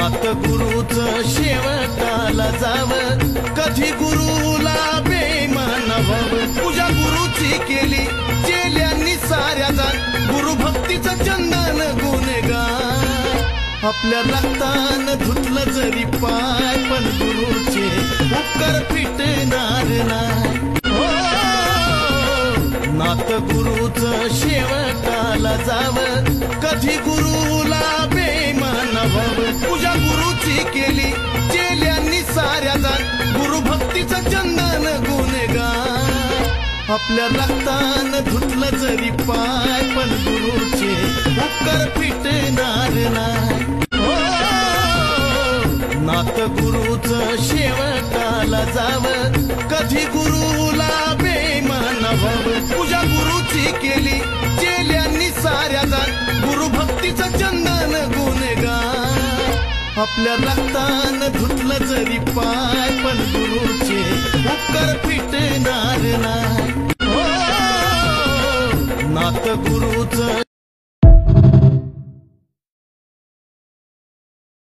नात गुरुच शेवटाला जावं, कधी गुरुला बेईमान व्हावं। पूजा गुरुची केली चेल्यांनी साऱ्या जाण, गुरुभक्तीचं चंदन गुणगान। आपल्या रक्तानं धुतलं जरी पाय, पण गुरुचे उपकार फिटणार नाही। नात गुरुच शेवटाला जावं, कधी गुरुला बेईमान व्हावं। पूजा गुरुची केली चेल्यांनी साऱ्या जाण, गुरुभक्तीचं चंदन गुणगान। आपल्या रक्तानं धुतलं जरी पाय, पण गुरुचे उपकार फिटणार नाही। नात गुरुच शेवटाला जावं, कधी गुरुला बेईमान व्हावं। पूजा गुरुची केली चेल्यांनी साऱ्या जाण, गुरुभक्तीचं चंदन गुणगान। आपल्या रक्तानं धुतलं जरी पाय, पण गुरुचे उपकार फिटणार नाही। नात गुरुच